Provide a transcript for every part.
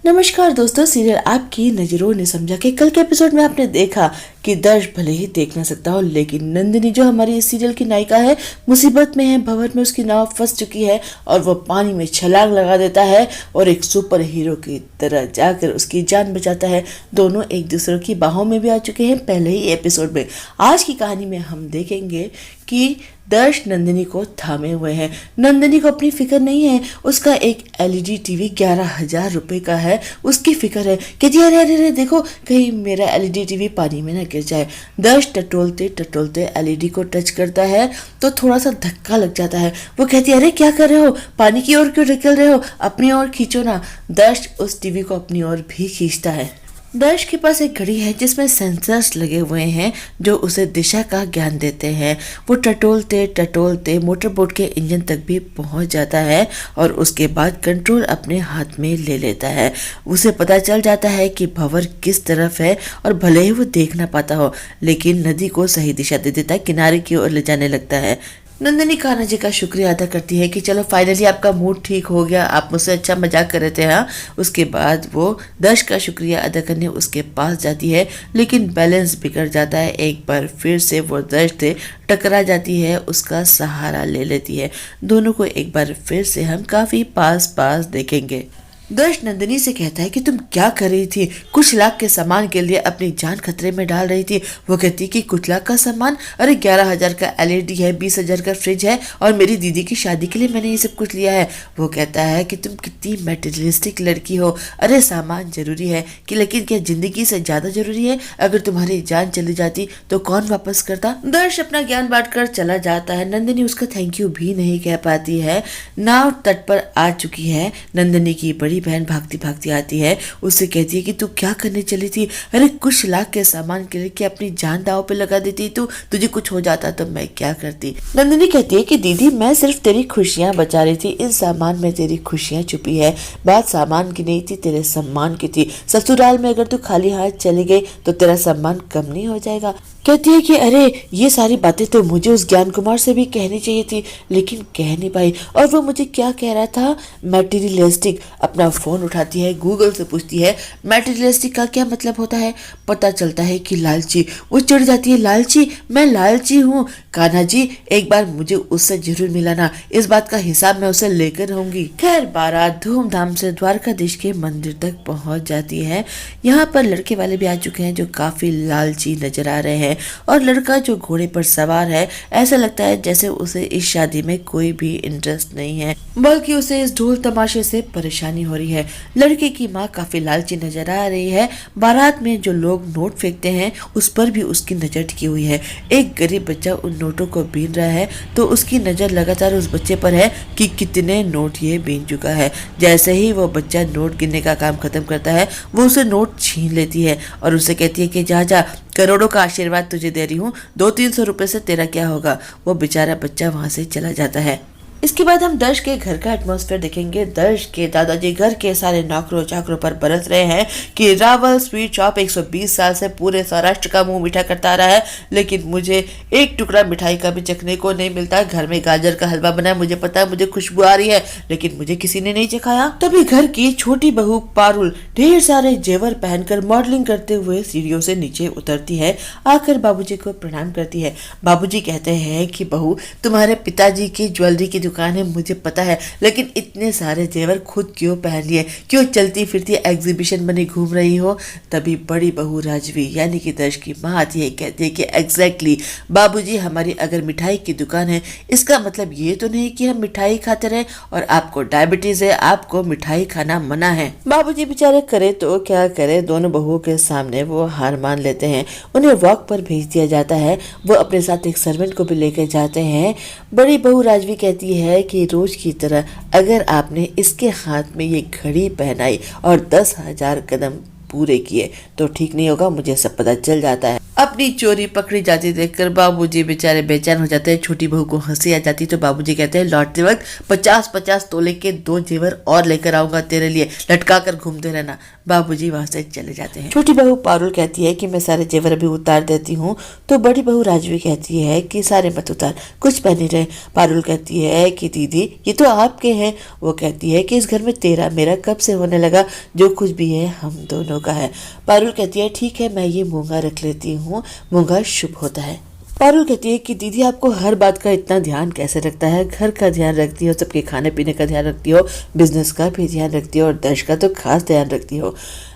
नमस्कार दोस्तों, सीरियल आपकी नजरों ने समझा कि कल के एपिसोड में आपने देखा कि दर्श भले ही देख ना सकता हो, लेकिन नंदिनी जो हमारी इस सीरियल की नायिका है मुसीबत में है। भंवर में उसकी नाव फंस चुकी है और वो पानी में छलांग लगा देता है और एक सुपर हीरो की तरह जाकर उसकी जान बचाता है। दोनों एक दूसरे की बाहों में भी आ चुके हैं पहले ही एपिसोड में। आज की कहानी में हम देखेंगे कि दर्श नंदिनी को थामे हुए हैं। नंदिनी को अपनी फिक्र नहीं है, उसका एक एलईडी टीवी 11,000 रुपए का है, उसकी फिक्र है कि जी अरे अरे देखो कहीं मेरा एलईडी टीवी पानी में ना गिर जाए। दर्श टटोलते टटोलते एलईडी को टच करता है तो थोड़ा सा धक्का लग जाता है। वो कहती है अरे क्या कर रहे हो, पानी की ओर क्यों निकल रहे हो, अपनी ओर खींचो ना। दर्श उस टीवी को अपनी ओर भी खींचता है। दर्श के पास एक घड़ी है जिसमें सेंसर्स लगे हुए हैं जो उसे दिशा का ज्ञान देते हैं। वो टटोलते टटोलते मोटर बोट के इंजन तक भी पहुंच जाता है और उसके बाद कंट्रोल अपने हाथ में ले लेता है। उसे पता चल जाता है कि भंवर किस तरफ है और भले ही वो देख ना पाता हो, लेकिन नदी को सही दिशा दे देता है, किनारे की ओर ले जाने लगता है। नंदिनी कान्हा जी का शुक्रिया अदा करती है कि चलो फाइनली आपका मूड ठीक हो गया, आप मुझसे अच्छा मजाक कर रहे थे। हाँ, उसके बाद वो दर्श का शुक्रिया अदा करने उसके पास जाती है, लेकिन बैलेंस बिगड़ जाता है। एक बार फिर से वो दर्श से टकरा जाती है, उसका सहारा ले लेती है। दोनों को एक बार फिर से हम काफी पास पास देखेंगे। दर्श नंदिनी से कहता है कि तुम क्या कर रही थी, कुछ लाख के सामान के लिए अपनी जान खतरे में डाल रही थी। वो कहती कि कुछ लाख का सामान, अरे 11,000 का एलईडी है, 20,000 का फ्रिज है और मेरी दीदी की शादी के लिए मैंने ये सब कुछ लिया है। वो कहता है कि तुम कितनी मेटेरियलिस्टिक लड़की हो, अरे सामान जरूरी है कि लेकिन क्या जिंदगी से ज्यादा जरूरी है? अगर तुम्हारी जान चली जाती तो कौन वापस करता? दर्श अपना ज्ञान बांट कर चला जाता है। नंदिनी उसका थैंक यू भी नहीं कह पाती है। नाव तट पर आ चुकी है। नंदिनी की बड़ी बहन भागती भागती आती है, उससे कहती है कि तू क्या करने चली थी? अरे कुछ लाख के सामान के लिए क्या अपनी जान दांव पे लगा देती तू? तुझे कुछ हो जाता तो मैं क्या करती? नंदिनी कहती है कि दीदी मैं सिर्फ तेरी खुशियां बचा रही थी, इन सामान में तेरी खुशियां छुपी है। बात सामान की नहीं थी, तेरे सम्मान की थी। ससुराल में अगर तू खाली हाथ चली गई तो तेरा सम्मान कम नहीं हो जाएगा। कहती है कि अरे ये सारी बातें तो मुझे उस ज्ञान कुमार से भी कहनी चाहिए थी, लेकिन कह नहीं पाई। और वो मुझे क्या कह रहा था, मटेरियलिस्टिक। अपना फोन उठाती है, गूगल से पूछती है मटेरियलिस्टिक का क्या मतलब होता है। पता चलता है कि लालची। वो चिढ़ जाती है, लालची? मैं लालची हूँ? कान्हा जी एक बार मुझे उससे जरूर मिलाना, इस बात का हिसाब मैं उसे लेकर रहूंगी। खैर बारात धूमधाम से द्वारकाधीश के मंदिर तक पहुंच जाती है। यहाँ पर लड़के वाले भी आ चुके हैं जो काफी लालची नजर आ रहे हैं और लड़का जो घोड़े पर सवार है, ऐसा लगता है जैसे उसे इस शादी में कोई भी इंटरेस्ट नहीं है, बल्कि उसे इस ढोल तमाशे से परेशानी हो रही है। लड़के की माँ काफी लालची नजर आ रही है। बारात में जो लोग नोट फेंकते हैं उस पर भी उसकी नजर टिकी हुई है। एक गरीब बच्चा उन नोटों को बीन रहा है तो उसकी नजर लगातार उस बच्चे पर है कि कितने नोट ये बीन चुका है। जैसे ही वो बच्चा नोट गिनने का काम खत्म करता है, वो उसे नोट छीन लेती है और उसे कहती है कि जा जा, करोड़ों का आशीर्वाद तुझे दे रही हूँ, 200-300 रुपए से तेरा क्या होगा। वो बेचारा बच्चा वहां से चला जाता है। इसके बाद हम दर्श के घर का एटमॉस्फेयर देखेंगे। दर्श के दादाजी घर के सारे नौकरों चाकरों पर बरस रहे हैं कि रावल स्वीट शॉप 120 साल से पूरे सौराष्ट्र का मुंह मीठा करता आ रहा है, लेकिन मुझे एक टुकड़ा मिठाई का भी चखने को नहीं मिलता। घर में गाजर का हलवा बना है, मुझे पता है, मुझे खुशबू आ रही है, लेकिन मुझे किसी ने नहीं चखाया। तभी घर की छोटी बहू पारुल ढेर सारे जेवर पहनकर मॉडलिंग करते हुए सीढ़ियों से नीचे उतरती है, आकर बाबूजी को प्रणाम करती है। बाबूजी कहते हैं कि बहू तुम्हारे पिताजी की ज्वेलरी की दुकान है, मुझे पता है, लेकिन इतने सारे जेवर खुद क्यों पहन लिए, क्यों चलती फिरती एग्जीबिशन बनी घूम रही हो? तभी बड़ी बहू राजवी यानी कि दर्श की माँ आती है, कहती है कि एग्जैक्टली बाबूजी, हमारी अगर मिठाई की दुकान है इसका मतलब ये तो नहीं कि हम मिठाई खाते रहे और आपको डायबिटीज है, आपको मिठाई खाना मना है। बाबूजी बेचारे करे तो क्या करे, दोनों बहुओं के सामने वो हार मान लेते हैं। उन्हें वॉक पर भेज दिया जाता है। वो अपने साथ एक सर्वेंट को भी लेकर जाते हैं। बड़ी बहू राजवी कहती है कि रोज की तरह अगर आपने इसके हाथ में ये घड़ी पहनाई और 10,000 कदम पूरे किए तो ठीक नहीं होगा, मुझे सब पता चल जाता है। अपनी चोरी पकड़ी जाती देखकर बाबूजी बेचारे बेचैन हो जाते हैं। छोटी बहू को हंसी आ जाती तो बाबूजी कहते हैं लौटते वक्त 50-50 तोले के 2 जेवर और लेकर आऊंगा तेरे लिए, लटका कर घूमते रहना। बाबूजी वहां से चले जाते हैं। छोटी बहू पारुल कहती है कि मैं सारे जेवर अभी उतार देती हूँ, तो बड़ी बहू राजवी कहती है कि सारे मत उतार, कुछ पहने रहे। पारुल कहती है कि दीदी ये तो आपके हैं। वो कहती है कि इस घर में तेरा मेरा कब से होने लगा, जो कुछ भी है हम दोनों का है। पारुल कहती है ठीक है, मैं ये मूंगा रख लेती हूँ, मूंगा शुभ होता है। पारुल कहती है कि दीदी आपको हर बात का इतना ध्यान कैसे रखता है, घर का ध्यान रखती हो, सबके खाने पीने का ध्यान रखती हो, बिजनेस का भी ध्यान रखती हो और दर्श का तो खास ध्यान रखती हो।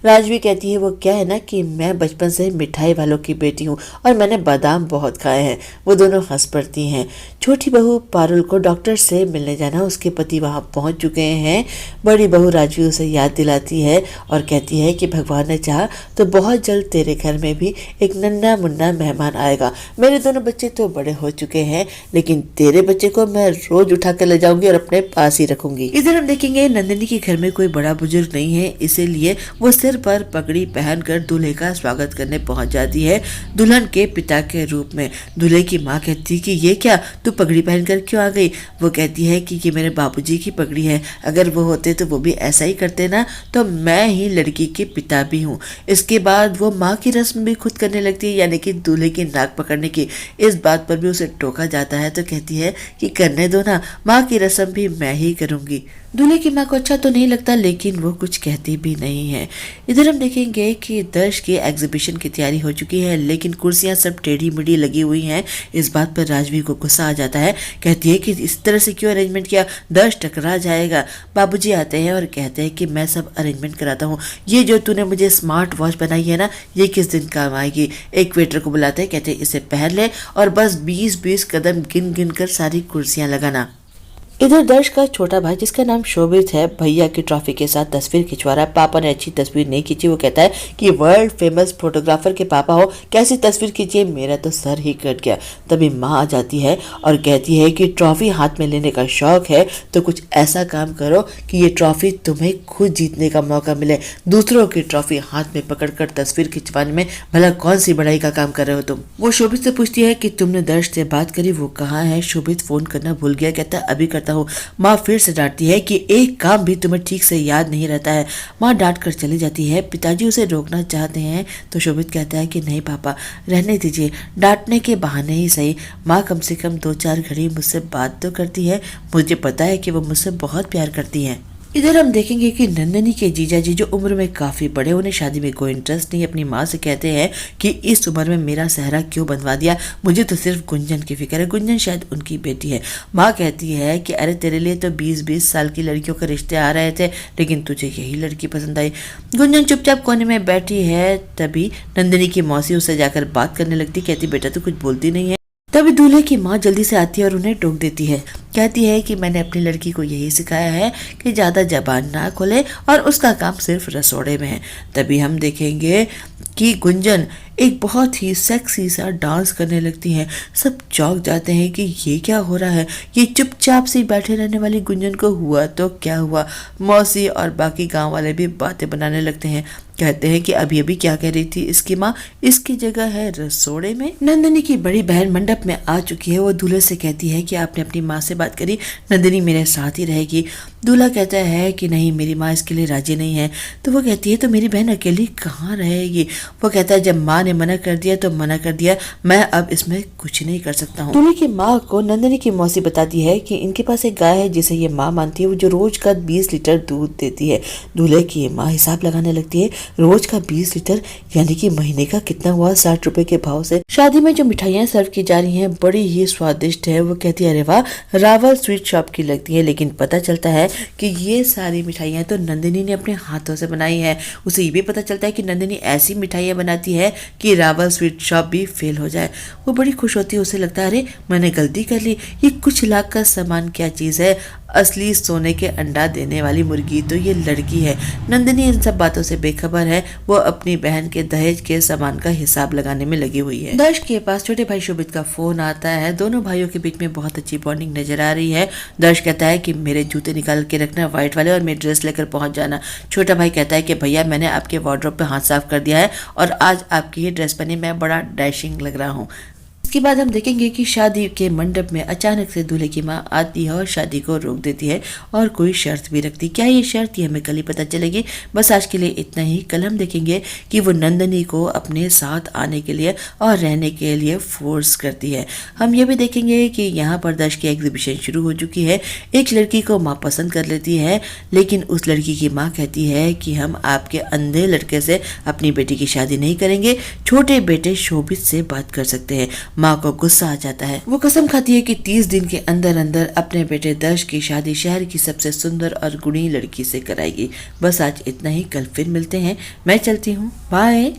राजवी कहती है वो क्या है ना कि मैं बचपन से मिठाई वालों की बेटी हूँ और मैंने बादाम बहुत खाए हैं। वो दोनों हंस पड़ती हैं। छोटी बहू पारुल को डॉक्टर से मिलने जाना, उसके पति वहाँ पहुँच चुके हैं। बड़ी बहू राजवी उसे याद दिलाती है और कहती है कि भगवान ने चाहा तो बहुत जल्द तेरे घर में भी एक नन्हा मुन्ना मेहमान आएगा। मेरे दोनों बच्चे तो बड़े हो चुके हैं, लेकिन तेरे बच्चे को मैं रोज उठा कर ले जाऊंगी और अपने पास ही रखूंगी। इधर हम देखेंगे नंदिनी के घर में कोई बड़ा बुजुर्ग नहीं है, इसीलिए वो सिर्फ पर पगड़ी पहनकर दूल्हे का स्वागत करने पहुंच जाती है दुल्हन के पिता के रूप में। दूल्हे की माँ कहती है कि ये क्या, तू पगड़ी पहनकर क्यों आ गई? वो कहती है कि ये मेरे बाबूजी की पगड़ी है, अगर वो होते तो वो भी ऐसा ही करते ना, तो मैं ही लड़की के पिता भी हूँ। इसके बाद वो माँ की रस्म भी खुद करने लगती है, यानी कि दूल्हे की नाक पकड़ने की। इस बात पर भी उसे टोका जाता है तो कहती है कि करने दो ना, माँ की रस्म भी मैं ही करूंगी। दूल्हे की माँ को अच्छा तो नहीं लगता, लेकिन वो कुछ कहती भी नहीं है। इधर हम देखेंगे कि दर्श की एग्जीबिशन की तैयारी हो चुकी है, लेकिन कुर्सियां सब टेढ़ी मेढ़ी लगी हुई हैं। इस बात पर राजवी को गुस्सा आ जाता है। कहती है कि इस तरह से क्यों अरेंजमेंट किया, दर्श टकरा जाएगा। बाबूजी आते हैं और कहते हैं कि मैं सब अरेंजमेंट कराता हूँ, ये जो तूने मुझे स्मार्ट वॉच बनाई है ना, ये किस दिन काम आएगी। एक वेटर को बुलाते हैं, कहते हैं इसे पहन ले और बस 20-20 कदम गिन गिन कर सारी कुर्सियां लगाना। इधर दर्श का छोटा भाई जिसका नाम शोभित है, भैया की ट्रॉफी के साथ तस्वीर खिंचवा रहा है। पापा ने अच्छी तस्वीर नहीं खींची। वो कहता है कि वर्ल्ड फेमस फोटोग्राफर के पापा हो, कैसी तस्वीर खींची है, मेरा तो सर ही कट गया। तभी माँ आ जाती है और कहती है कि ट्रॉफी हाथ में लेने का शौक है तो कुछ ऐसा काम करो कि ये ट्रॉफी तुम्हें खुद जीतने का मौका मिले। दूसरों की ट्रॉफी हाथ में पकड़कर तस्वीर खिंचवाने में भला कौन सी बड़ाई का काम कर रहे हो तुम। वो शोभित से पूछती है कि तुमने दर्श से बात करी, वो कहाँ है? शोभित फोन करना भूल गया। कहता है अभी करता हूँ। माँ फिर से डांटती है कि एक काम भी तुम्हें ठीक से याद नहीं रहता है। माँ डांट कर चली जाती है। पिताजी उसे रोकना चाहते हैं तो शोभित कहता है कि नहीं पापा, रहने दीजिए, डांटने के बहाने ही सही। माँ कम से कम 2-4 घड़ी मुझसे बात तो करती है, मुझे पता है कि वो मुझसे बहुत प्यार करती हैं। इधर हम देखेंगे कि नंदिनी के जीजा जी जो उम्र में काफी बड़े, उन्हें शादी में कोई इंटरेस्ट नहीं। अपनी माँ से कहते हैं कि इस उम्र में मेरा सहरा क्यों बनवा दिया, मुझे तो सिर्फ गुंजन की फिक्र है, गुंजन शायद उनकी बेटी है। माँ कहती है कि अरे तेरे लिए तो 20-20 साल की लड़कियों के रिश्ते आ रहे थे, लेकिन तुझे यही लड़की पसंद आई। गुंजन चुपचाप कोने में बैठी है। तभी नंदिनी की मौसी उससे जाकर बात करने लगती, कहती बेटा तू कुछ बोलती नहीं है। तभी दूल्हे की माँ जल्दी से आती है और उन्हें टोक देती है। कहती है कि मैंने अपनी लड़की को यही सिखाया है कि ज़्यादा जबान ना खोले और उसका काम सिर्फ रसोड़े में है। तभी हम देखेंगे कि गुंजन एक बहुत ही सेक्सी सा डांस करने लगती हैं। सब चौंक जाते हैं कि ये क्या हो रहा है। ये चुपचाप से बैठे रहने वाली गुंजन को हुआ तो क्या हुआ। मौसी और बाकी गांव वाले भी बातें बनाने लगते हैं। कहते हैं कि अभी अभी क्या कह रही थी इसकी माँ, इसकी जगह है रसोड़े में। नंदिनी की बड़ी बहन मंडप में आ चुकी है। वो दूल्हे से कहती है कि आपने अपनी माँ से बात करी, नंदिनी मेरे साथ ही रहेगी। दूल्हा कहता है कि नहीं, मेरी माँ इसके लिए राजी नहीं है। तो वो कहती है तो मेरी बहन अकेली कहाँ रहेगी। वो कहता है जब माँ ने मना कर दिया तो मना कर दिया, मैं अब इसमें कुछ नहीं कर सकता हूँ। दूल्हे की माँ को नंदिनी की मौसी बताती है कि इनके पास एक गाय है जिसे ये माँ मानती है, वो जो रोज का 20 लीटर दूध देती है। दूल्हे की माँ हिसाब लगाने लगती है, रोज का 20 लीटर यानी कि महीने का कितना हुआ, 60 रुपए के भाव से। शादी में जो मिठाइयाँ सर्व की जा रही हैं बड़ी ही स्वादिष्ट है। वो कहती है अरे वाह, रावल स्वीट शॉप की लगती है। लेकिन पता चलता है कि ये सारी मिठाइयाँ तो नंदिनी ने अपने हाथों से बनाई है। उसे ये भी पता चलता है कि नंदिनी ऐसी मिठाइयाँ बनाती है कि रावल स्वीट शॉप भी फेल हो जाए। वो बड़ी खुश होती है। उसे लगता है अरे मैंने गलती कर ली, ये कुछ लाख का सामान क्या चीज़ है, असली सोने के अंडा देने वाली मुर्गी तो ये लड़की है। नंदिनी इन सब बातों से बेखबर है। वो अपनी बहन के दहेज के सामान का हिसाब लगाने में लगी हुई है। दर्श के पास छोटे भाई शोभित का फोन आता है। दोनों भाइयों के बीच में बहुत अच्छी बॉन्डिंग नजर आ रही है। दर्श कहता है कि मेरे जूते निकाल के रखना व्हाइट वाले और मेरी ड्रेस लेकर पहुंच जाना। छोटा भाई कहता है कि भैया मैंने आपके वार्डरोब पे हाथ साफ कर दिया है और आज आपकी ये ड्रेस पहनी, मैं बड़ा डैशिंग लग रहा हूँ। इसके बाद हम देखेंगे कि शादी के मंडप में अचानक से दूल्हे की माँ आती है और शादी को रोक देती है और कोई शर्त भी रखती। क्या ये शर्त, ये हमें कल ही पता चलेगी। बस आज के लिए इतना ही। कल हम देखेंगे कि वो नंदिनी को अपने साथ आने के लिए और रहने के लिए फोर्स करती है। हम ये भी देखेंगे कि यहाँ पर दर्श की एग्जीबिशन शुरू हो चुकी है। एक लड़की को माँ पसंद कर लेती है, लेकिन उस लड़की की माँ कहती है कि हम आपके अंधे लड़के से अपनी बेटी की शादी नहीं करेंगे, छोटे बेटे शोभित से बात कर सकते हैं। माँ को गुस्सा आ जाता है। वो कसम खाती है कि 30 दिन के अंदर अंदर अपने बेटे दर्श की शादी शहर की सबसे सुंदर और गुणी लड़की से कराएगी। बस आज इतना ही। कल फिर मिलते हैं। मैं चलती हूँ। बाय।